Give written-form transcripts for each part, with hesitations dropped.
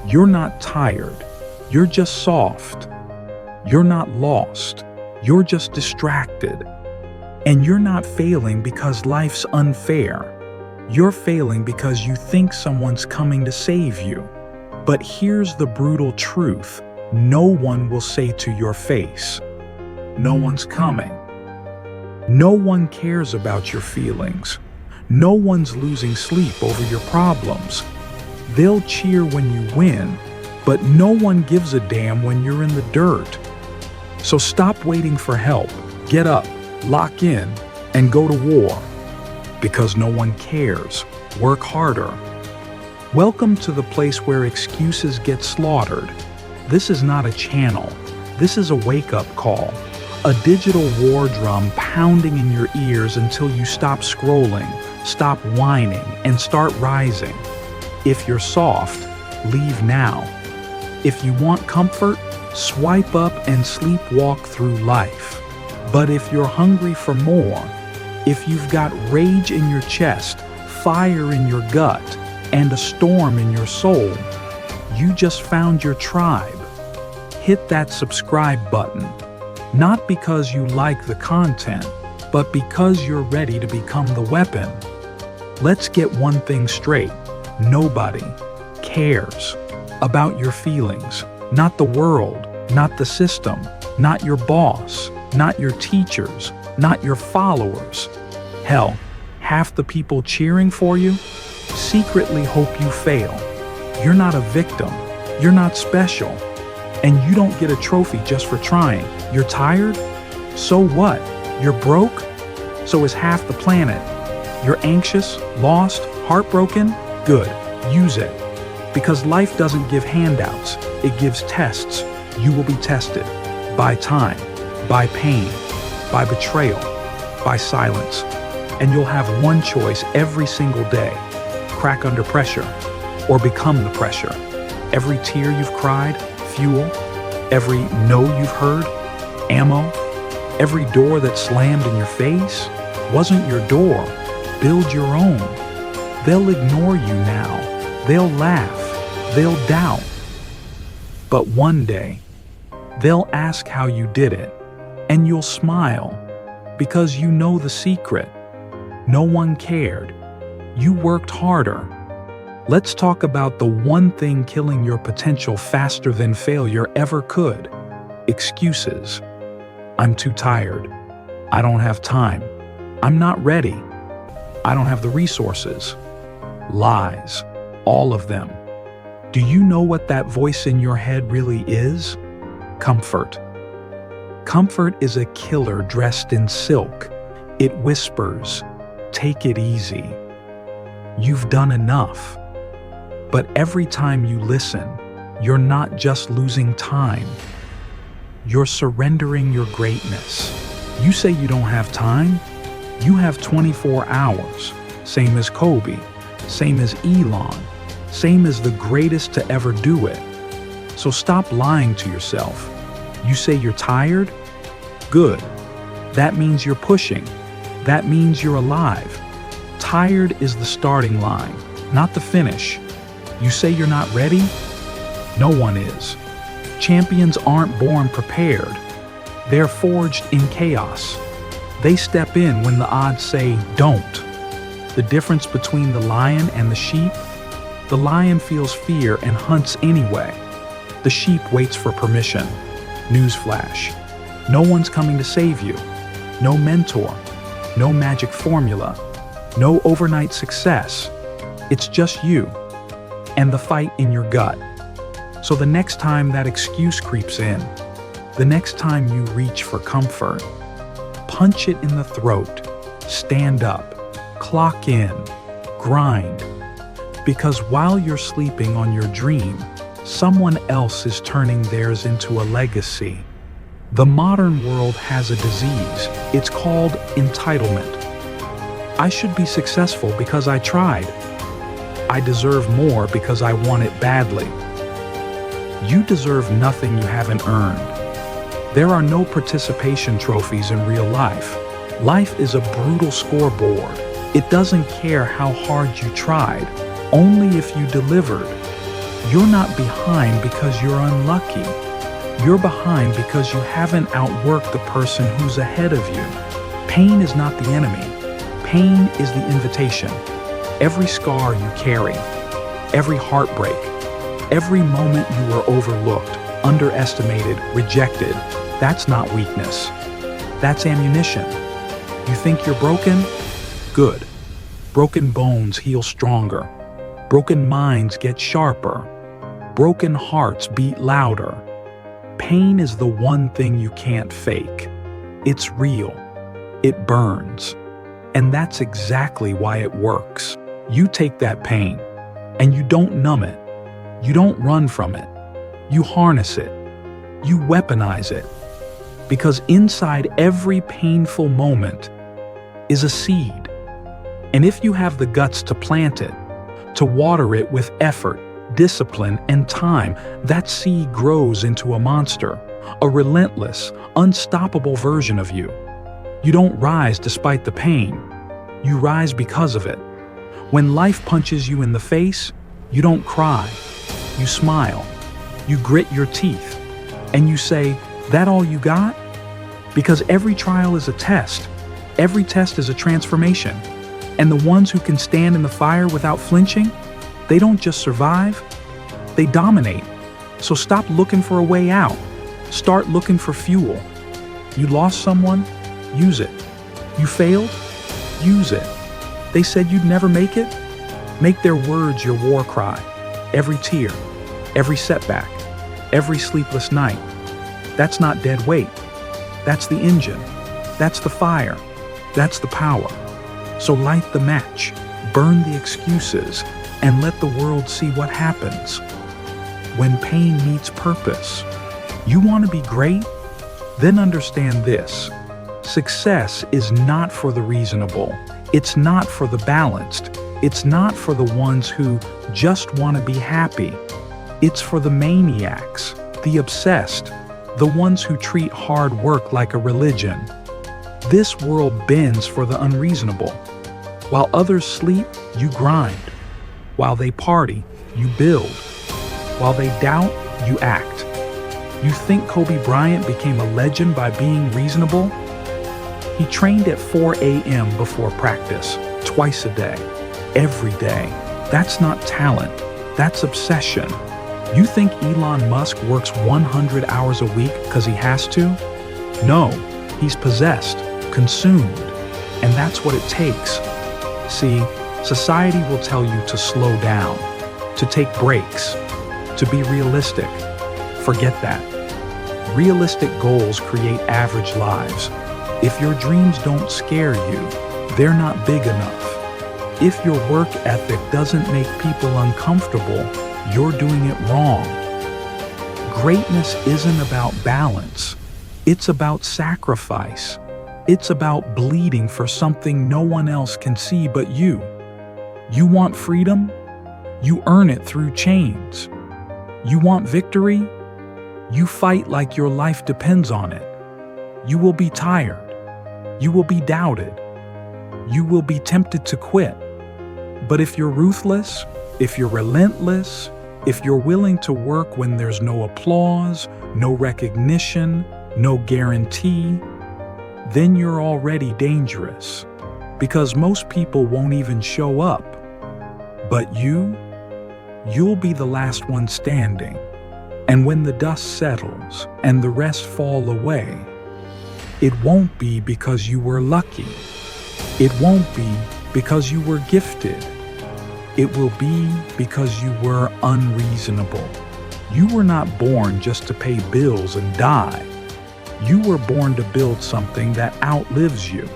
You're not tired. You're just soft. You're not lost. You're just distracted. And you're not failing because life's unfair. You're failing because you think someone's coming to save you. But here's the brutal truth. No one will say to your face, "No one's coming." No one cares about your feelings. No one's losing sleep over your problems. They'll cheer when you win, but no one gives a damn when you're in the dirt. So stop waiting for help. Get up, lock in, and go to war. Because no one cares. Work harder. Welcome to the place where excuses get slaughtered. This is not a channel. This is a wake-up call. A digital war drum pounding in your ears until you stop scrolling, stop whining, and start rising. If you're soft, leave now. If you want comfort, swipe up and sleepwalk through life. But if you're hungry for more, if you've got rage in your chest, fire in your gut, and a storm in your soul, you just found your tribe. Hit that subscribe button. Not because you like the content, but because you're ready to become the weapon. Let's get one thing straight. Nobody cares about your feelings. Not the world, not the system, not your boss, not your teachers, not your followers. Hell, half the people cheering for you secretly hope you fail. You're not a victim. You're not special. And you don't get a trophy just for trying. You're tired? So what? You're broke? So is half the planet. You're anxious, lost, heartbroken? Good. Use it. Because life doesn't give handouts. It gives tests. You will be tested. By time. By pain. By betrayal. By silence. And you'll have one choice every single day. Crack under pressure. Or become the pressure. Every tear you've cried, fuel. Every no you've heard, ammo. Every door that slammed in your face wasn't your door. Build your own. They'll ignore you now. They'll laugh. They'll doubt. But one day, they'll ask how you did it, and you'll smile because you know the secret. No one cared. You worked harder. Let's talk about the one thing killing your potential faster than failure ever could. Excuses. I'm too tired. I don't have time. I'm not ready. I don't have the resources. Lies. All of them. Do you know what that voice in your head really is? Comfort. Comfort is a killer dressed in silk. It whispers, "Take it easy. You've done enough." But every time you listen, you're not just losing time. You're surrendering your greatness. You say you don't have time? You have 24 hours. Same as Kobe. Same as Elon. Same as the greatest to ever do it. So stop lying to yourself. You say you're tired? Good. That means you're pushing. That means you're alive. Tired is the starting line, not the finish. You say you're not ready? No one is. Champions aren't born prepared. They're forged in chaos. They step in when the odds say don't. The difference between the lion and the sheep? The lion feels fear and hunts anyway. The sheep waits for permission. Newsflash. No one's coming to save you. No mentor. No magic formula. No overnight success. It's just you. And the fight in your gut. So the next time that excuse creeps in, the next time you reach for comfort, punch it in the throat, stand up, clock in, grind. Because while you're sleeping on your dream, someone else is turning theirs into a legacy. The modern world has a disease. It's called entitlement. I should be successful because I tried. I deserve more because I want it badly. You deserve nothing you haven't earned. There are no participation trophies in real life. Life is a brutal scoreboard. It doesn't care how hard you tried, only if you delivered. You're not behind because you're unlucky. You're behind because you haven't outworked the person who's ahead of you. Pain is not the enemy. Pain is the invitation. Every scar you carry, every heartbreak, every moment you were overlooked, underestimated, rejected, that's not weakness. That's ammunition. You think you're broken? Good. Broken bones heal stronger. Broken minds get sharper. Broken hearts beat louder. Pain is the one thing you can't fake. It's real. It burns. And that's exactly why it works. You take that pain, and you don't numb it. You don't run from it. You harness it. You weaponize it. Because inside every painful moment is a seed. And if you have the guts to plant it, to water it with effort, discipline, and time, that seed grows into a monster, a relentless, unstoppable version of you. You don't rise despite the pain. You rise because of it. When life punches you in the face, you don't cry. You smile. You grit your teeth. And you say, "That all you got?" Because every trial is a test. Every test is a transformation. And the ones who can stand in the fire without flinching, they don't just survive, they dominate. So stop looking for a way out. Start looking for fuel. You lost someone? Use it. You failed? Use it. They said you'd never make it? Make their words your war cry. Every tear, every setback, every sleepless night. That's not dead weight. That's the engine. That's the fire. That's the power. So light the match, burn the excuses, and let the world see what happens when pain meets purpose. You want to be great? Then understand this. Success is not for the reasonable. It's not for the balanced. It's not for the ones who just want to be happy. It's for the maniacs, the obsessed, the ones who treat hard work like a religion. This world bends for the unreasonable. While others sleep, you grind. While they party, you build. While they doubt, you act. You think Kobe Bryant became a legend by being reasonable? He trained at 4 a.m. before practice, twice a day, every day. That's not talent, that's obsession. You think Elon Musk works 100 hours a week because he has to? No, he's possessed, consumed, and that's what it takes. See, society will tell you to slow down, to take breaks, to be realistic. Forget that. Realistic goals create average lives. If your dreams don't scare you, they're not big enough. If your work ethic doesn't make people uncomfortable, you're doing it wrong. Greatness isn't about balance. It's about sacrifice. It's about bleeding for something no one else can see but you. You want freedom? You earn it through chains. You want victory? You fight like your life depends on it. You will be tired. You will be doubted. You will be tempted to quit. But if you're ruthless, if you're relentless, if you're willing to work when there's no applause, no recognition, no guarantee, then you're already dangerous. Because most people won't even show up. But you'll be the last one standing. And when the dust settles and the rest fall away, it won't be because you were lucky. It won't be because you were gifted. It will be because you were unreasonable. You were not born just to pay bills and die. You were born to build something that outlives you,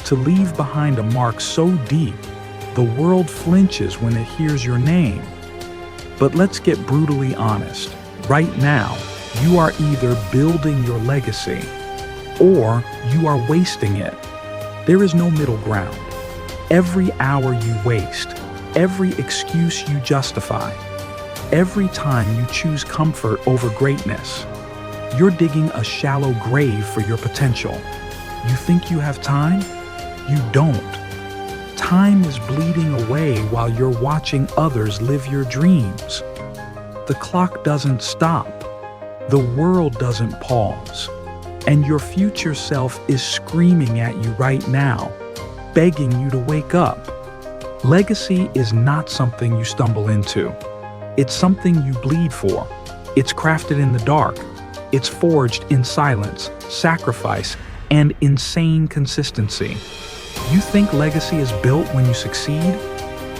to leave behind a mark so deep the world flinches when it hears your name. But let's get brutally honest. Right now, you are either building your legacy or you are wasting it. There is no middle ground. Every hour you waste, every excuse you justify, every time you choose comfort over greatness, you're digging a shallow grave for your potential. You think you have time? You don't. Time is bleeding away while you're watching others live your dreams. The clock doesn't stop. The world doesn't pause. And your future self is screaming at you right now, begging you to wake up. Legacy is not something you stumble into. It's something you bleed for. It's crafted in the dark. It's forged in silence, sacrifice, and insane consistency. You think legacy is built when you succeed?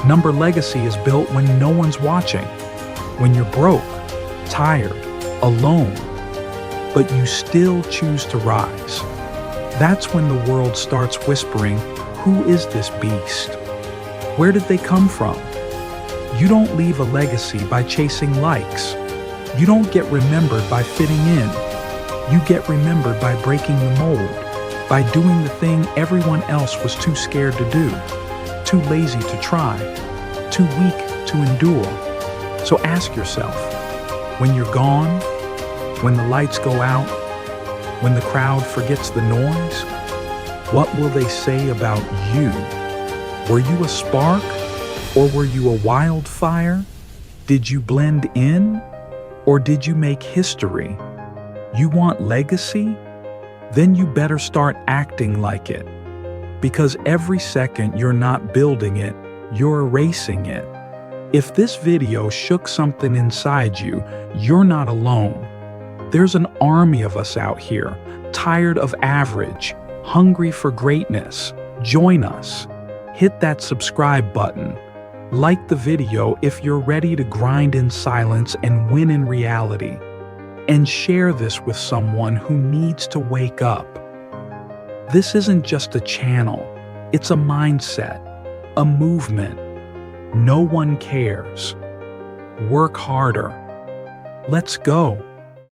Legacy is built when no one's watching, when you're broke, tired, alone, but you still choose to rise. That's when the world starts whispering, "Who is this beast? Where did they come from?" You don't leave a legacy by chasing likes. You don't get remembered by fitting in. You get remembered by breaking the mold, by doing the thing everyone else was too scared to do, too lazy to try, too weak to endure. So ask yourself, when you're gone, when the lights go out, when the crowd forgets the noise, what will they say about you? Were you a spark, or were you a wildfire? Did you blend in, or did you make history? You want legacy? Then you better start acting like it. Because every second you're not building it, you're erasing it. If this video shook something inside you, you're not alone. There's an army of us out here, tired of average, hungry for greatness. Join us. Hit that subscribe button. Like the video if you're ready to grind in silence and win in reality. And share this with someone who needs to wake up. This isn't just a channel, it's a mindset, a movement. No one cares. Work harder. Let's go.